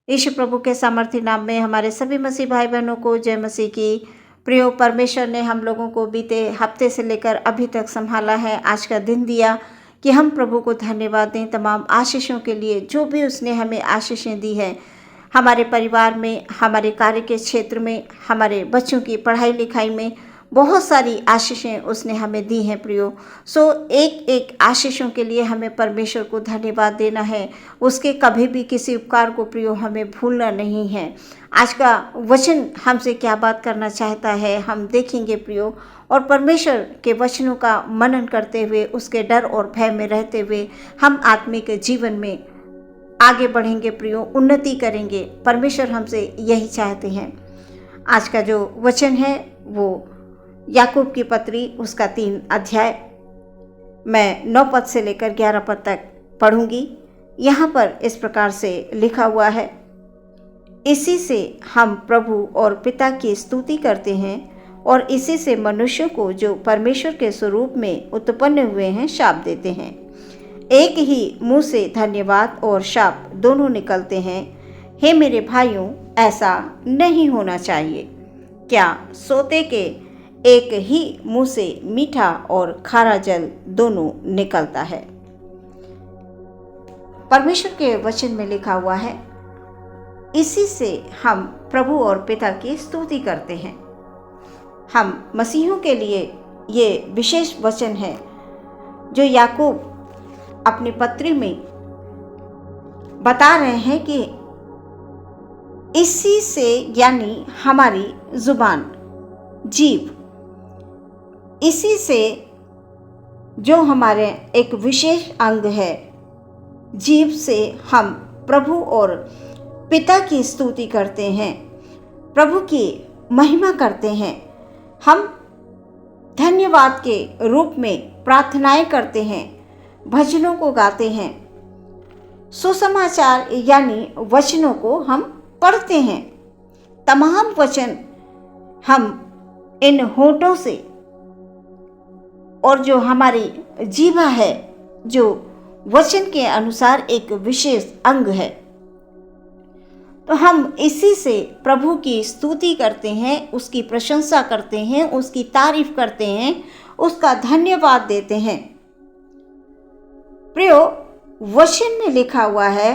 यीशु प्रभु के सामर्थ्य नाम में हमारे सभी मसीह भाई बहनों को जय मसीह की। प्रियो, परमेश्वर ने हम लोगों को बीते हफ्ते से लेकर अभी तक संभाला है, आज का दिन दिया कि हम प्रभु को धन्यवाद दें तमाम आशीषों के लिए जो भी उसने हमें आशीषें दी हैं। हमारे परिवार में, हमारे कार्य के क्षेत्र में, हमारे बच्चों की पढ़ाई लिखाई में बहुत सारी आशीषें उसने हमें दी हैं प्रियो। सो एक एक आशीषों के लिए हमें परमेश्वर को धन्यवाद देना है, उसके कभी भी किसी उपकार को प्रियो हमें भूलना नहीं है। आज का वचन हमसे क्या बात करना चाहता है हम देखेंगे प्रियो, और परमेश्वर के वचनों का मनन करते हुए, उसके डर और भय में रहते हुए हम आत्मिक जीवन में आगे बढ़ेंगे प्रियो, उन्नति करेंगे। परमेश्वर हमसे यही चाहते हैं। आज का जो वचन है वो याकूब की पत्री, उसका 3 अध्याय, मैं 9 पद से लेकर 11 पद तक पढ़ूंगी। यहाँ पर इस प्रकार से लिखा हुआ है, इसी से हम प्रभु और पिता की स्तुति करते हैं और इसी से मनुष्यों को जो परमेश्वर के स्वरूप में उत्पन्न हुए हैं शाप देते हैं। एक ही मुंह से धन्यवाद और शाप दोनों निकलते हैं। हे मेरे भाइयों, ऐसा नहीं होना चाहिए। क्या सोते के एक ही मुंह से मीठा और खारा जल दोनों निकलता है। परमेश्वर के वचन में लिखा हुआ है, इसी से हम प्रभु और पिता की स्तुति करते हैं। हम मसीहों के लिए ये विशेष वचन है जो याकूब अपनी पत्री में बता रहे हैं कि इसी से, यानी हमारी जुबान, जीभ, इसी से जो हमारे एक विशेष अंग है, जीभ से हम प्रभु और पिता की स्तुति करते हैं, प्रभु की महिमा करते हैं। हम धन्यवाद के रूप में प्रार्थनाएं करते हैं, भजनों को गाते हैं, सुसमाचार यानी वचनों को हम पढ़ते हैं। तमाम वचन हम इन होठों से, और जो हमारी जीवा है जो वचन के अनुसार एक विशेष अंग है, तो हम इसी से प्रभु की स्तुति करते हैं, उसकी प्रशंसा करते हैं, उसकी तारीफ करते हैं, उसका धन्यवाद देते हैं। प्रियो, वचन में लिखा हुआ है,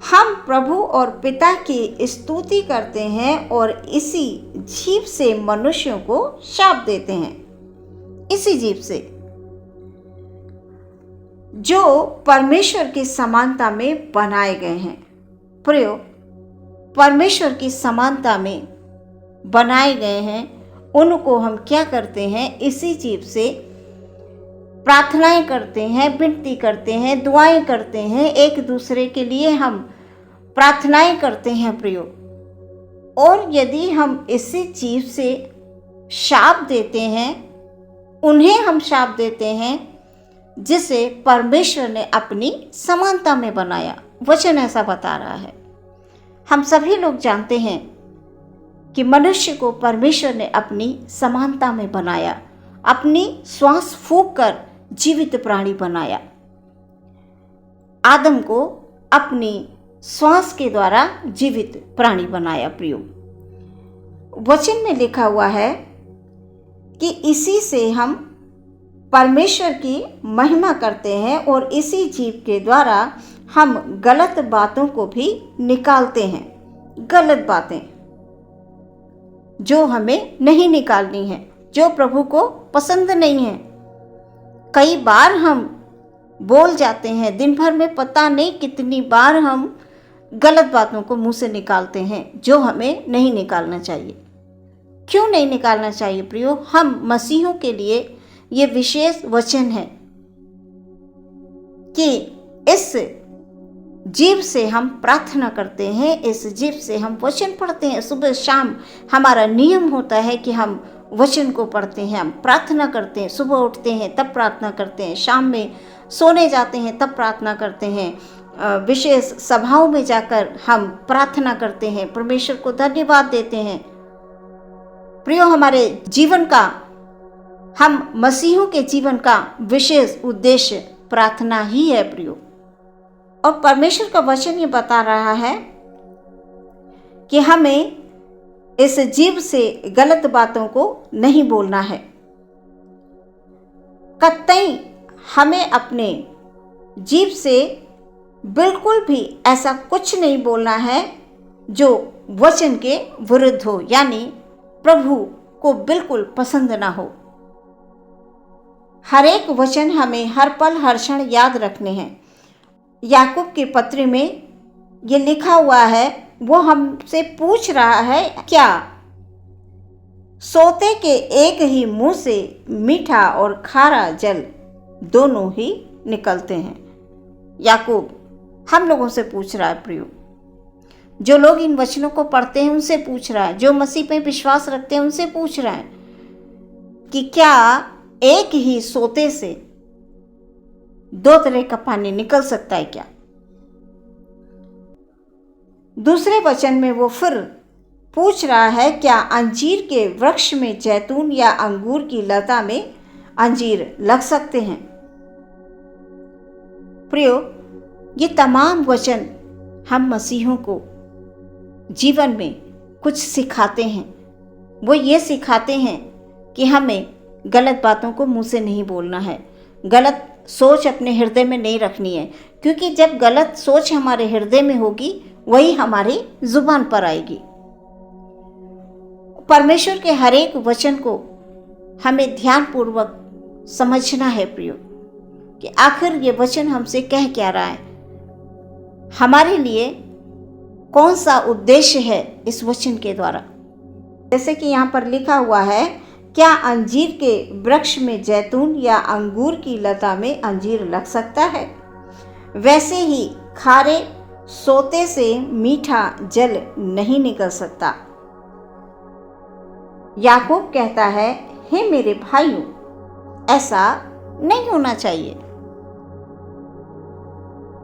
हम प्रभु और पिता की स्तुति करते हैं और इसी जीभ से मनुष्यों को शाप देते हैं। इसी जीभ से जो परमेश्वर की समानता में बनाए गए हैं। प्रियो, परमेश्वर की समानता में बनाए गए हैं, उनको हम क्या करते हैं, इसी जीभ से प्रार्थनाएं करते हैं, विनती करते हैं, दुआएं करते हैं, एक दूसरे के लिए हम प्रार्थनाएं करते हैं प्रियो। और यदि हम इसी जीभ से शाप देते हैं, उन्हें हम शाप देते हैं जिसे परमेश्वर ने अपनी समानता में बनाया। वचन ऐसा बता रहा है। हम सभी लोग जानते हैं कि मनुष्य को परमेश्वर ने अपनी समानता में बनाया, अपनी श्वास फूंक कर जीवित प्राणी बनाया। आदम को अपनी श्वास के द्वारा जीवित प्राणी बनाया प्रियो। वचन में लिखा हुआ है कि इसी से हम परमेश्वर की महिमा करते हैं और इसी जीभ के द्वारा हम गलत बातों को भी निकालते हैं। गलत बातें जो हमें नहीं निकालनी है, जो प्रभु को पसंद नहीं है। कई बार हम बोल जाते हैं, दिन भर में पता नहीं कितनी बार हम गलत बातों को मुंह से निकालते हैं जो हमें नहीं निकालना चाहिए। क्यों नहीं निकालना चाहिए प्रियो? हम मसीहों के लिए ये विशेष वचन है कि इस जीभ से हम प्रार्थना करते हैं, इस जीभ से हम वचन पढ़ते हैं। सुबह शाम हमारा नियम होता है कि हम वचन को पढ़ते हैं, हम प्रार्थना करते हैं। सुबह उठते हैं तब प्रार्थना करते हैं, शाम में सोने जाते हैं तब प्रार्थना करते हैं, विशेष सभाओं में जाकर हम प्रार्थना करते हैं, परमेश्वर को धन्यवाद देते हैं। प्रियो, हमारे जीवन का, हम मसीहों के जीवन का विशेष उद्देश्य प्रार्थना ही है प्रियो। और परमेश्वर का वचन ये बता रहा है कि हमें इस जीभ से गलत बातों को नहीं बोलना है। कतई हमें अपने जीभ से बिल्कुल भी ऐसा कुछ नहीं बोलना है जो वचन के विरुद्ध हो, यानी प्रभु को बिल्कुल पसंद ना हो। हर एक वचन हमें हर पल हर क्षण याद रखने हैं। याकूब की पत्री में ये लिखा हुआ है, वो हमसे पूछ रहा है, क्या सोते के एक ही मुंह से मीठा और खारा जल दोनों ही निकलते हैं? याकूब हम लोगों से पूछ रहा है प्रियो, जो लोग इन वचनों को पढ़ते हैं उनसे पूछ रहा है, जो मसीह पे विश्वास रखते हैं उनसे पूछ रहा है कि क्या एक ही सोते से दो तरह का पानी निकल सकता है क्या? दूसरे वचन में वो फिर पूछ रहा है, क्या अंजीर के वृक्ष में जैतून या अंगूर की लता में अंजीर लग सकते हैं? प्रियो, ये तमाम वचन हम मसीहों को जीवन में कुछ सिखाते हैं। वो ये सिखाते हैं कि हमें गलत बातों को मुंह से नहीं बोलना है, गलत सोच अपने हृदय में नहीं रखनी है, क्योंकि जब गलत सोच हमारे हृदय में होगी वही हमारी जुबान पर आएगी। परमेश्वर के हर एक वचन को हमें ध्यानपूर्वक समझना है प्रियो, कि आखिर ये वचन हमसे कह क्या रहा है, हमारे लिए कौन सा उद्देश्य है इस वचन के द्वारा। जैसे कि यहाँ पर लिखा हुआ है, क्या अंजीर के वृक्ष में जैतून या अंगूर की लता में अंजीर लग सकता है? वैसे ही खारे सोते से मीठा जल नहीं निकल सकता। याकूब कहता है, हे मेरे भाइयों, ऐसा नहीं होना चाहिए।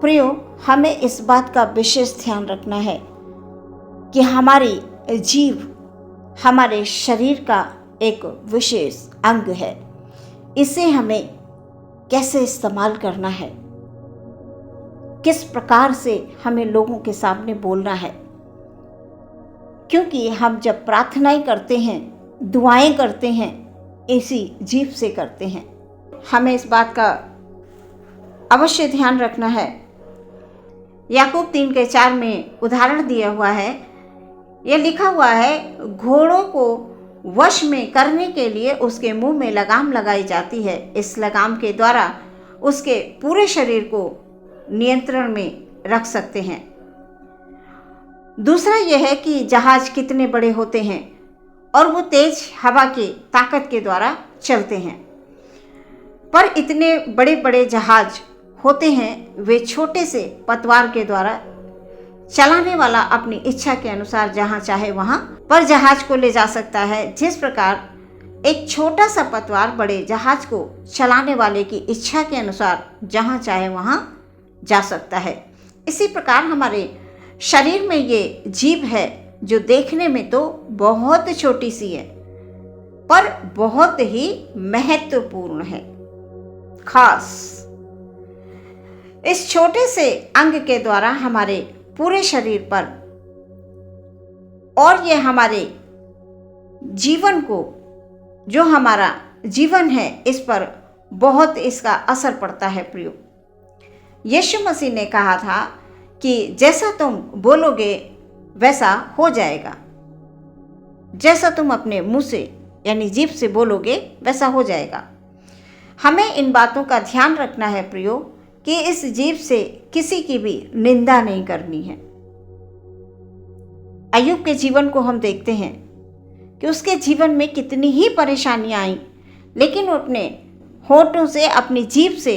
प्रियो, हमें इस बात का विशेष ध्यान रखना है कि हमारी जीभ हमारे शरीर का एक विशेष अंग है। इसे हमें कैसे इस्तेमाल करना है, किस प्रकार से हमें लोगों के सामने बोलना है, क्योंकि हम जब प्रार्थनाएं करते हैं, दुआएं करते हैं, इसी जीभ से करते हैं। हमें इस बात का अवश्य ध्यान रखना है। याकूब 3:4 में उदाहरण दिया हुआ है, यह लिखा हुआ है, घोड़ों को वश में करने के लिए उसके मुंह में लगाम लगाई जाती है। इस लगाम के द्वारा उसके पूरे शरीर को नियंत्रण में रख सकते हैं। दूसरा यह है कि जहाज कितने बड़े होते हैं और वो तेज हवा की ताकत के द्वारा चलते हैं, पर इतने बड़े बड़े जहाज होते हैं, वे छोटे से पतवार के द्वारा चलाने वाला अपनी इच्छा के अनुसार जहाँ चाहे वहाँ पर जहाज को ले जा सकता है। जिस प्रकार एक छोटा सा पतवार बड़े जहाज को चलाने वाले की इच्छा के अनुसार जहाँ चाहे वहाँ जा सकता है, इसी प्रकार हमारे शरीर में ये जीभ है, जो देखने में तो बहुत छोटी सी है पर बहुत ही महत्वपूर्ण है, खास। इस छोटे से अंग के द्वारा हमारे पूरे शरीर पर और ये हमारे जीवन को, जो हमारा जीवन है, इस पर बहुत इसका असर पड़ता है प्रियो। यीशु मसीह ने कहा था कि जैसा तुम बोलोगे वैसा हो जाएगा, जैसा तुम अपने मुंह से यानी जीभ से बोलोगे वैसा हो जाएगा। हमें इन बातों का ध्यान रखना है प्रियो, कि इस जीभ से किसी की भी निंदा नहीं करनी है। अय्यूब के जीवन को हम देखते हैं कि उसके जीवन में कितनी ही परेशानियां आई, लेकिन वो अपने होठों से, अपनी जीभ से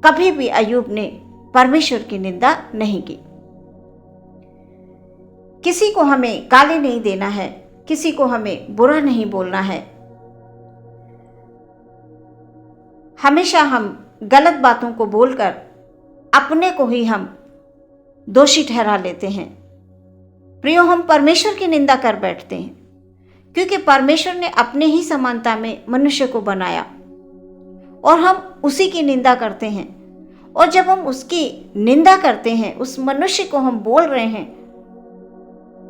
कभी भी अय्यूब ने परमेश्वर की निंदा नहीं की। किसी को हमें गाली नहीं देना है, किसी को हमें बुरा नहीं बोलना है। हमेशा हम गलत बातों को बोलकर अपने को ही हम दोषी ठहरा लेते हैं। प्रियो, हम परमेश्वर की निंदा कर बैठते हैं, क्योंकि परमेश्वर ने अपने ही समानता में मनुष्य को बनाया और हम उसी की निंदा करते हैं और जब हम उसकी निंदा करते हैं, उस मनुष्य को हम बोल रहे हैं,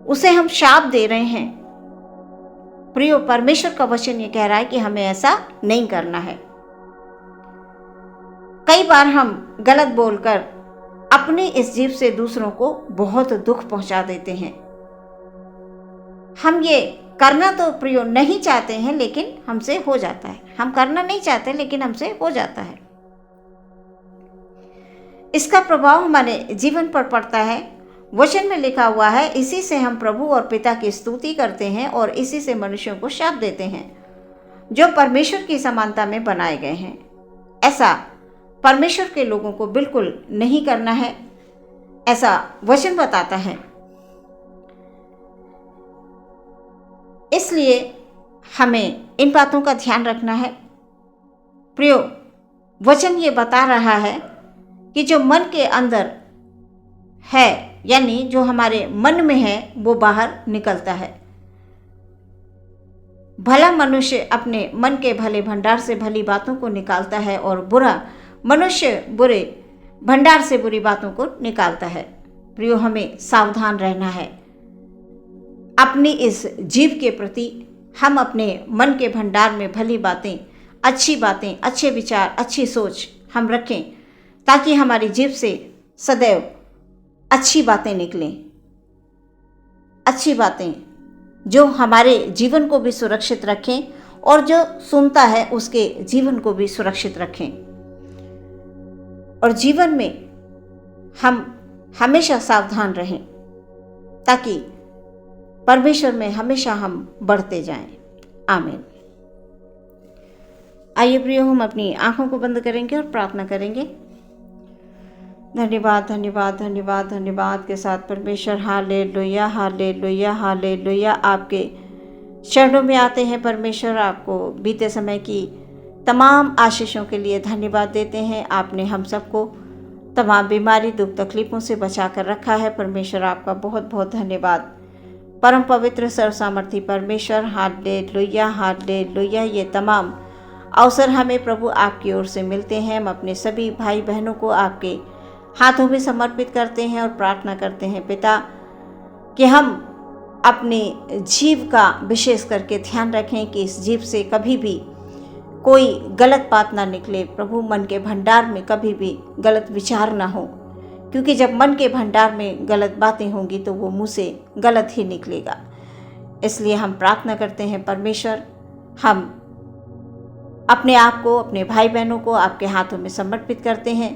उसे हम शाप दे रहे हैं, प्रियो परमेश्वर का वचन ये कह रहा है कि हमें ऐसा नहीं करना है। कई बार हम गलत बोलकर अपनी इस जीभ से दूसरों को बहुत दुख पहुंचा देते हैं। हम ये करना तो प्रियो नहीं चाहते हैं, लेकिन हमसे हो जाता है। हम करना नहीं चाहते, लेकिन हमसे हो जाता है। इसका प्रभाव हमारे जीवन पर पड़ता है। वचन में लिखा हुआ है, इसी से हम प्रभु और पिता की स्तुति करते हैं और इसी से मनुष्यों को शाप देते हैं जो परमेश्वर की समानता में बनाए गए हैं। ऐसा परमेश्वर के लोगों को बिल्कुल नहीं करना है, ऐसा वचन बताता है। इसलिए हमें इन बातों का ध्यान रखना है। प्रियो, वचन ये बता रहा है कि जो मन के अंदर है, यानी जो हमारे मन में है, वो बाहर निकलता है। भला मनुष्य अपने मन के भले भंडार से भली बातों को निकालता है और बुरा मनुष्य बुरे भंडार से बुरी बातों को निकालता है। प्रियो, हमें सावधान रहना है। अपनी इस जीव के प्रति हम अपने मन के भंडार में भली बातें, अच्छे विचार, अच्छी सोच हम रखें, ताकि हमारी जीभ से सदैव अच्छी बातें निकलें। अच्छी बातें जो हमारे जीवन को भी सुरक्षित रखें और जो सुनता है उसके जीवन को भी सुरक्षित रखें। और जीवन में हम हमेशा सावधान रहें, ताकि परमेश्वर में हमेशा हम बढ़ते जाएं। आमीन। आइए प्रियो, हम अपनी आंखों को बंद करेंगे और प्रार्थना करेंगे। धन्यवाद, धन्यवाद, धन्यवाद, धन्यवाद के साथ परमेश्वर, हालेलुया, हालेलुया, हालेलुया। आपके चरणों में आते हैं परमेश्वर। आपको बीते समय की तमाम आशीषों के लिए धन्यवाद देते हैं। आपने हम सबको तमाम बीमारी, दुख, तकलीफ़ों से बचा कर रखा है। परमेश्वर, आपका बहुत बहुत धन्यवाद। परम पवित्र सर्वसामर्थी परमेश्वर, हालेलुया, हालेलुया। ये तमाम अवसर हमें प्रभु आपकी ओर से मिलते हैं। हम अपने सभी भाई बहनों को आपके हाथों में समर्पित करते हैं और प्रार्थना करते हैं पिता, कि हम अपनी जीव का विशेष करके ध्यान रखें कि इस जीव से कभी भी कोई गलत बात ना निकले। प्रभु, मन के भंडार में कभी भी गलत विचार ना हो, क्योंकि जब मन के भंडार में गलत बातें होंगी तो वो मुँह से गलत ही निकलेगा। इसलिए हम प्रार्थना करते हैं परमेश्वर, हम अपने आप को, अपने भाई बहनों को आपके हाथों में समर्पित करते हैं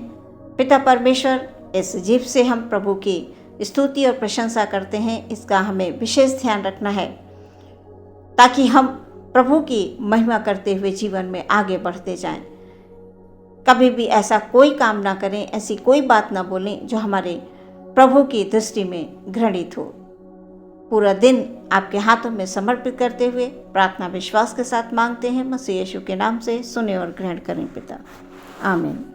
पिता परमेश्वर। इस जीव से हम प्रभु की स्तुति और प्रशंसा करते हैं। इसका हमें विशेष ध्यान रखना है, ताकि हम प्रभु की महिमा करते हुए जीवन में आगे बढ़ते जाएं। कभी भी ऐसा कोई काम ना करें, ऐसी कोई बात ना बोलें जो हमारे प्रभु की दृष्टि में घृणित हो। पूरा दिन आपके हाथों में समर्पित करते हुए प्रार्थना विश्वास के साथ मांगते हैं, मसीह यीशु के नाम से सुने और ग्रहण करें पिता। आमीन।